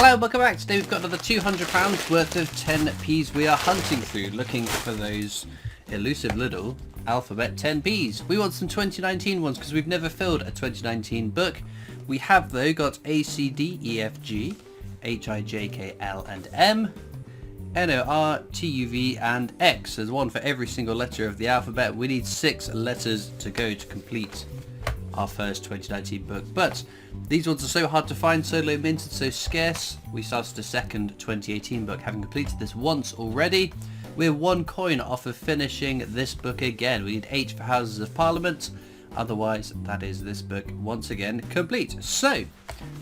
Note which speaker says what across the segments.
Speaker 1: Hello, welcome back. Today we've got another £200 worth of 10p's we are hunting through, looking for those elusive little alphabet 10p's. We want some 2019 ones because we've never filled a 2019 book. We have though got A, C, D, E, F, G, H, I, J, K, L and M, N, O, R, T, U, V and X. There's one for every single letter of the alphabet. We need 6 letters to go to complete our first 2019 book, but these ones are so hard to find, so low minted, so scarce. We started a second 2018 book, having completed this once already. We're 1 coin off of finishing this book again. We need 8 for Houses of Parliament, otherwise that is this book once again complete. So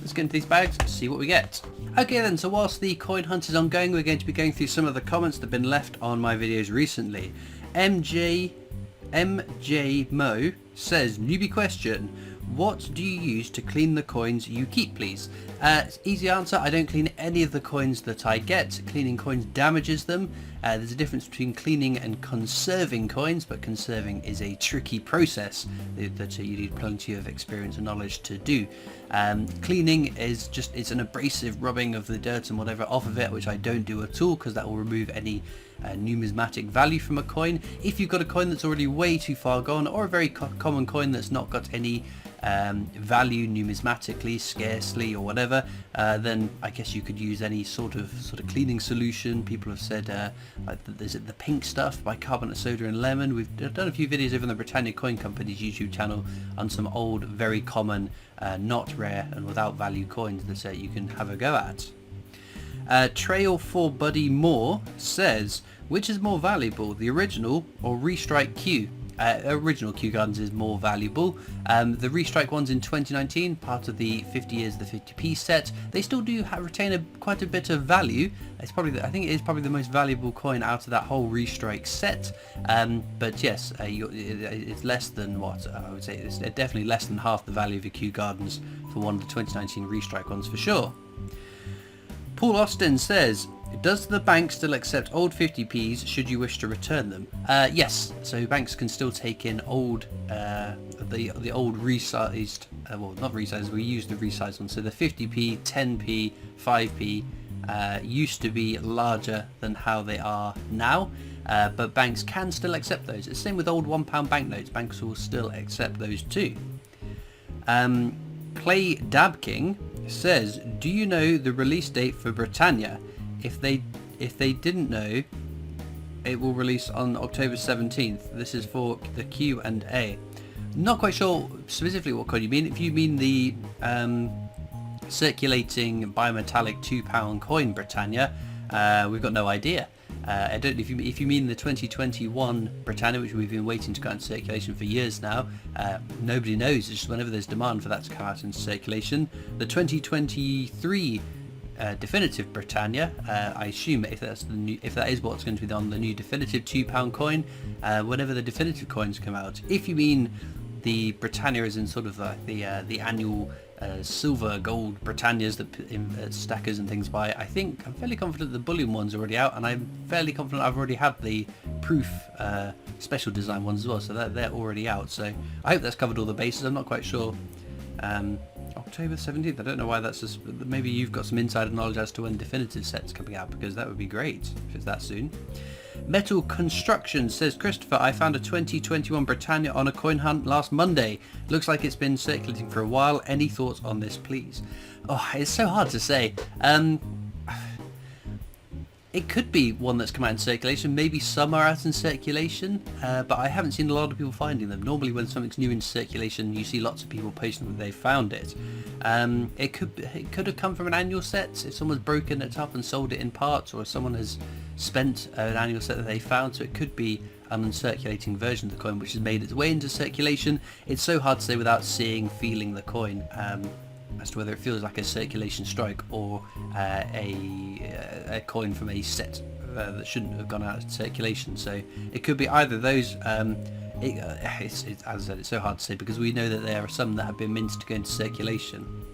Speaker 1: let's get into these bags and see what we get. Okay then, so whilst the coin hunt is ongoing, we're going to be going through some of the comments that have been left on my videos recently. MJ Mo says, newbie question, what do you use to clean the coins you keep, please? Easy answer, I don't clean any of the coins that I get. Cleaning coins damages them. There's a difference between cleaning and conserving coins, but conserving is a tricky process that you need plenty of experience and knowledge to do. Cleaning is just, it's an abrasive rubbing of the dirt and whatever off of it, which I don't do at all because that will remove any numismatic value from a coin. If you've got a coin that's already way too far gone, or a very common coin that's not got any value numismatically, scarcely or whatever, then I guess you could use any sort of cleaning solution. People have said like there's the pink stuff, bicarbonate soda and lemon. We've done a few videos over on the Britannia Coin Company's YouTube channel on some old, very common, not rare and without value coins that you can have a go at. Trail for Buddy Moore says, which is more valuable, the original or Restrike Q? Original Kew Gardens is more valuable. The Restrike ones in 2019, part of the 50 years of the 50p set, they still do retain quite a bit of value. It's probably, I think it is probably the most valuable coin out of that whole Restrike set. But yes, it's less than what I would say. It's definitely less than half the value of a Kew Gardens for one of the 2019 Restrike ones for sure. Paul Austin says, does the bank still accept old 50p's should you wish to return them? Yes, so banks can still take in old, the old resized, well not resized, we use the resized ones, so the 50p, 10p, 5p used to be larger than how they are now, but banks can still accept those. It's the same with old £1 banknotes, banks will still accept those too. Clay Dabking says, do you know the release date for Britannia? If they didn't know, it will release on October 17th. This is for the Q&A. Not quite sure specifically what coin you mean. If you mean the circulating bimetallic £2 coin Britannia, we've got no idea. I don't know if you mean the 2021 Britannia, which we've been waiting to go into circulation for years now. Nobody knows. It's just whenever there's demand for that to come out into circulation. The 2023 definitive Britannia, I assume if that is what's going to be on the new definitive £2 coin, whenever the definitive coins come out. If you mean the Britannia is in sort of the annual silver gold Britannias that stackers and things buy, I'm fairly confident the bullion one's already out, and I'm fairly confident I've already had the proof special design ones as well, so they're already out. So I hope that's covered all the bases. I'm not quite sure. October 17th, I don't know why that's just, maybe you've got some insider knowledge as to when definitive set's coming out, because that would be great if it's that soon. Metal Construction says, Christopher, I found a 2021 Britannia on a coin hunt last Monday. Looks like it's been circulating for a while. Any thoughts on this, please? Oh, it's so hard to say. It could be one that's come out in circulation. Maybe some are out in circulation, but I haven't seen a lot of people finding them. Normally when something's new in circulation, you see lots of people posting that they found it. It could have come from an annual set if someone's broken it up and sold it in parts, or if someone has spent an annual set that they found. So it could be an uncirculating version of the coin which has made its way into circulation. It's so hard to say without feeling the coin. As to whether it feels like a circulation strike or a coin from a set that shouldn't have gone out of circulation. So it could be either of those. As I said, it's so hard to say because we know that there are some that have been minted to go into circulation.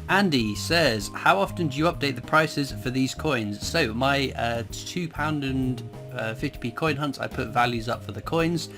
Speaker 1: Andy says, how often do you update the prices for these coins? So my £2 and 50p coin hunts, I put values up for the coins.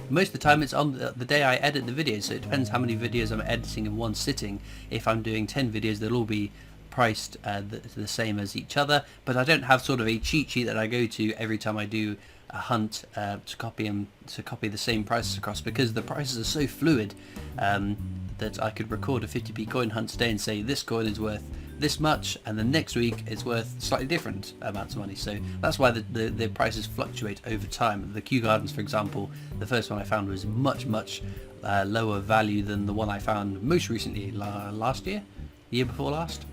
Speaker 1: Most of the time it's on the day I edit the videos, so it depends how many videos I'm editing in one sitting. If I'm doing 10 videos, they'll all be priced the same as each other, but I don't have sort of a cheat sheet that I go to every time I do a hunt to copy the same prices across, because the prices are so fluid that I could record a 50p coin hunt today and say this coin is worth this much, and the next week it's worth slightly different amounts of money. So that's why the prices fluctuate over time. The Kew Gardens, for example, the first one I found was much lower value than the one I found most recently last year, the year before last.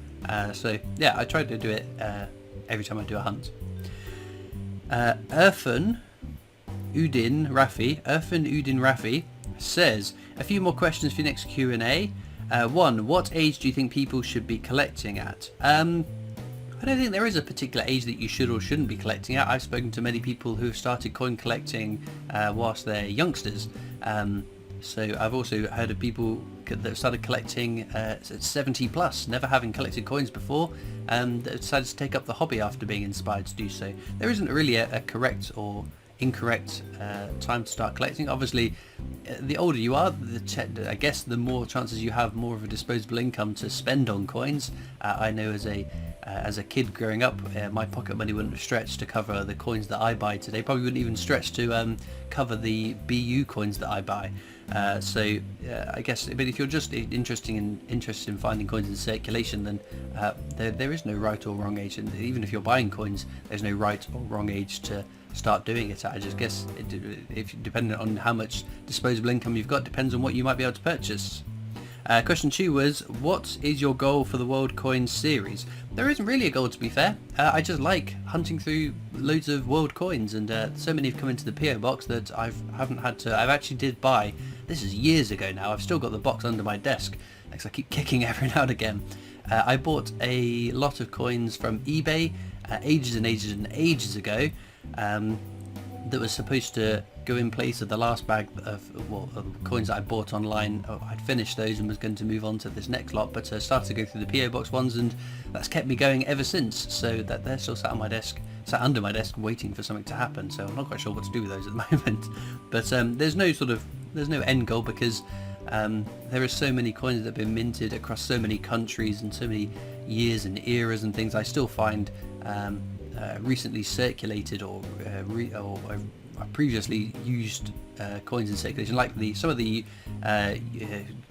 Speaker 1: So yeah, I try to do it every time I do a hunt. Irfan Udin Rafi says, a few more questions for your next Q&A. One, what age do you think people should be collecting at? I don't think there is a particular age that you should or shouldn't be collecting at. I've spoken to many people who have started coin collecting whilst they're youngsters. So I've also heard of people that have started collecting at 70 plus, never having collected coins before, that decided to take up the hobby after being inspired to do so. There isn't really a correct or incorrect time to start collecting. Obviously, the older you are, I guess the more chances you have more of a disposable income to spend on coins. I know as a kid growing up, my pocket money wouldn't have stretched to cover the coins that I buy today. Probably wouldn't even stretch to cover the BU coins that I buy. So I guess, but if you're just interested in finding coins in circulation, then there is no right or wrong age. And even if you're buying coins, there's no right or wrong age to start doing it. I just guess if depending on how much disposable income you've got, depends on what you might be able to purchase. Question 2 was, what is your goal for the World Coins series? There isn't really a goal, to be fair. I just like hunting through loads of world coins, and so many have come into the PO box that I've actually did buy. This is years ago now. I've still got the box under my desk because I keep kicking every now and again. I bought a lot of coins from eBay ages and ages ago. That was supposed to go in place of the last bag of coins that I bought online. I'd finished those and was going to move on to this next lot, but started to go through the PO box ones, and that's kept me going ever since. So that they're still sat under my desk waiting for something to happen. So I'm not quite sure what to do with those at the moment. But there's no end goal, because there are so many coins that have been minted across so many countries and so many years and eras and things. I still find recently circulated or previously used coins in circulation, like some of the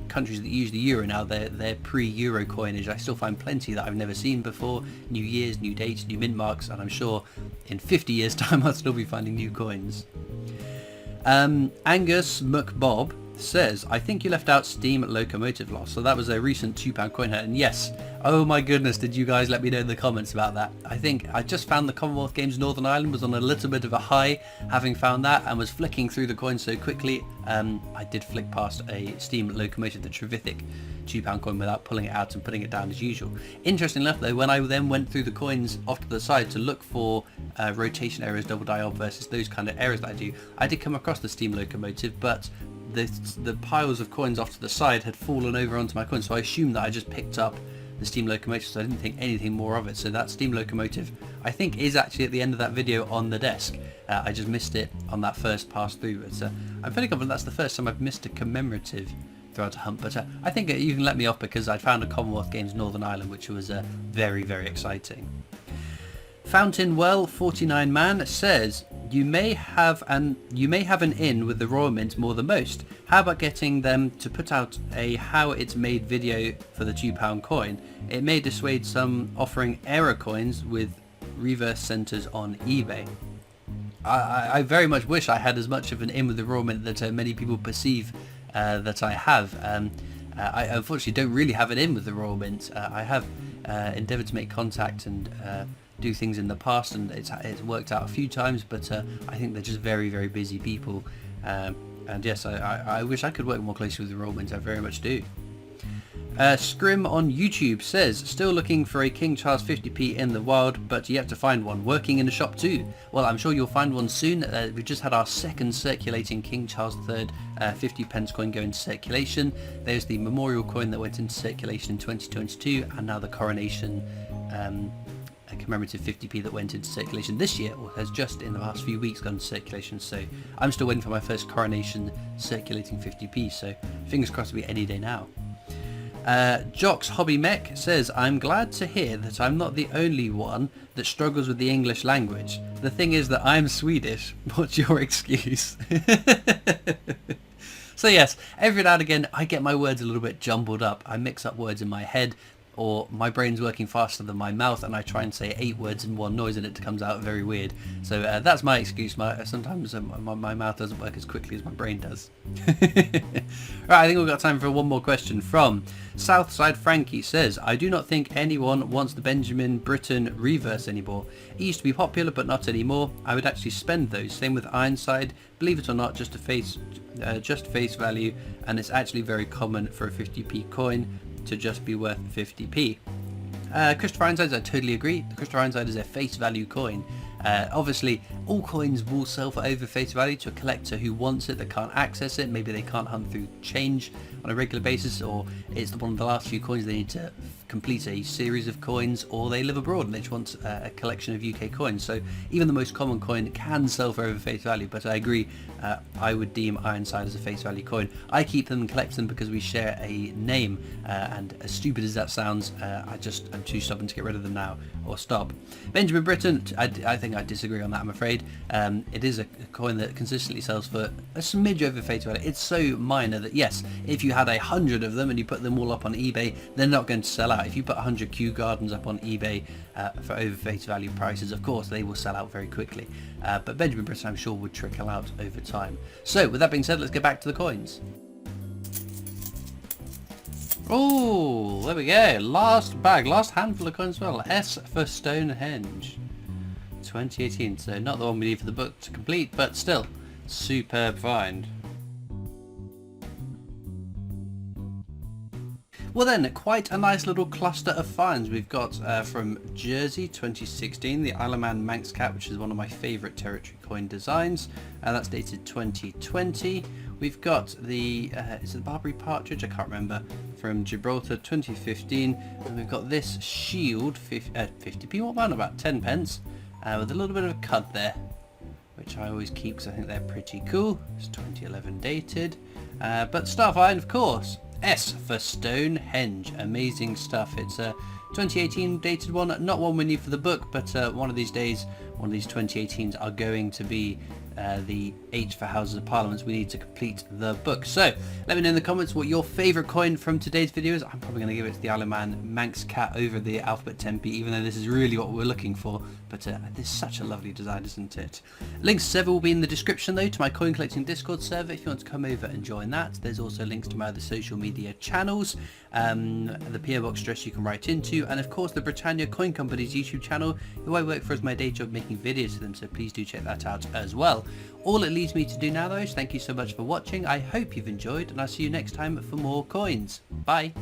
Speaker 1: countries that use the euro now, they're pre-euro coinage. I still find plenty that I've never seen before. New years, new dates, new mint marks, and I'm sure in 50 years time I'll still be finding new coins. Angus McBob says, I think you left out Steam Locomotive loss. So that was a recent £2 coin hunt, and yes, oh my goodness, did you guys let me know in the comments about that. I think I just found the Commonwealth Games Northern Ireland was on a little bit of a high, having found that, and was flicking through the coins so quickly. I did flick past a Steam Locomotive, the Trevithick £2 coin, without pulling it out and putting it down as usual. Interesting enough though, when I then went through the coins off to the side to look for rotation errors, double die odd versus those kind of errors that I did come across the Steam Locomotive, but the piles of coins off to the side had fallen over onto my coins, so I assumed that I just picked up the Steam Locomotive, so I didn't think anything more of it. So that Steam Locomotive, I think, is actually at the end of that video on the desk. I just missed it on that first pass through, but I'm fairly confident that's the first time I've missed a commemorative throughout a hunt. But I think you can let me off, because I'd found a Commonwealth Games Northern Ireland, which was very, very exciting. Fountain Well 49 Man says, you may have an in with the Royal Mint more than most. How about getting them to put out a how it's made video for the £2 coin? It may dissuade some offering error coins with reverse centers on eBay. I very much wish I had as much of an in with the Royal Mint that many people perceive that I have. I unfortunately don't really have an in with the Royal Mint. I have endeavoured to make contact and do things in the past, and it's worked out a few times, but I think they're just very, very busy people, and yes, I wish I could work more closely with the Royal Mint. I very much do. Scrim on YouTube says, still looking for a King Charles 50p in the wild, but yet to find one. Working in the shop too. Well, I'm sure you'll find one soon. We've just had our second circulating King Charles III 50 pence coin go into circulation. There's the memorial coin that went into circulation in 2022, and now the coronation a commemorative 50p that went into circulation this year, or has just in the last few weeks gone into circulation. So I'm still waiting for my first coronation circulating 50p, so fingers crossed it'll be any day now. Jock's Hobby Mech says, I'm glad to hear that I'm not the only one that struggles with the English language. The thing is that I'm Swedish. What's your excuse? So yes, every now and again I get my words a little bit jumbled up. I mix up words in my head, or my brain's working faster than my mouth and I try and say 8 words in one noise and it comes out very weird. So that's my excuse. Sometimes my mouth doesn't work as quickly as my brain does. Right, I think we've got time for one more question from Southside Frankie. Says, I do not think anyone wants the Benjamin Britten reverse anymore. It used to be popular but not anymore. I would actually spend those. Same with Ironside. Believe it or not, just face value, and it's actually very common for a 50p coin to just be worth 50p. Christopher Ironside, I totally agree. The Christopher Ironside is a face value coin. Obviously, all coins will sell for over face value to a collector who wants it, that can't access it. Maybe they can't hunt through change on a regular basis, or it's one of the last few coins they need to complete a series of coins, or they live abroad and they just want a collection of UK coins. So even the most common coin can sell for over face value, but I agree, I would deem Ironside as a face value coin. I keep them and collect them because we share a name, and as stupid as that sounds, I'm too stubborn to get rid of them now or stop. Benjamin Britten, I think I disagree on that, I'm afraid. It is a coin that consistently sells for a smidge over face value. It's so minor that yes, if you had 100 of them and you put them all up on eBay, they're not going to sell out. If you put 100 Kew Gardens up on eBay for over face value prices, of course they will sell out very quickly. But Benjamin Britten, I'm sure, would trickle out over time. So with that being said, let's get back to the coins. Oh, there we go. Last handful of coins as well. S for Stonehenge 2018. So not the one we need for the book to complete, but still superb find. Well then, quite a nice little cluster of finds. We've got from Jersey 2016, the Isle of Man Manx Cat, which is one of my favourite territory coin designs. That's dated 2020. We've got the, is it the Barbary Partridge? I can't remember. From Gibraltar 2015. And we've got this shield, 50p, what one? About 10 pence, with a little bit of a cut there, which I always keep because I think they're pretty cool. It's 2011 dated. But star find, of course. S for Stonehenge. Amazing stuff. It's a 2018 dated one, not one we need for the book, but one of these days, one of these 2018s are going to be the H for Houses of Parliament. We need to complete the book. So let me know in the comments what your favourite coin from today's video is. I'm probably going to give it to the Isle of Man Manx Cat over the Alphabet 10p, even though this is really what we're looking for. But this is such a lovely design, isn't it? Links to server will be in the description though, to my coin collecting Discord server if you want to come over and join that. There's also links to my other social media channels, the PO box address you can write into, and of course the Britannia Coin Company's YouTube channel, who I work for as my day job making videos for them, so please do check that out as well. All it leaves me to do now though is thank you so much for watching. I hope you've enjoyed, and I'll see you next time for more coins. Bye!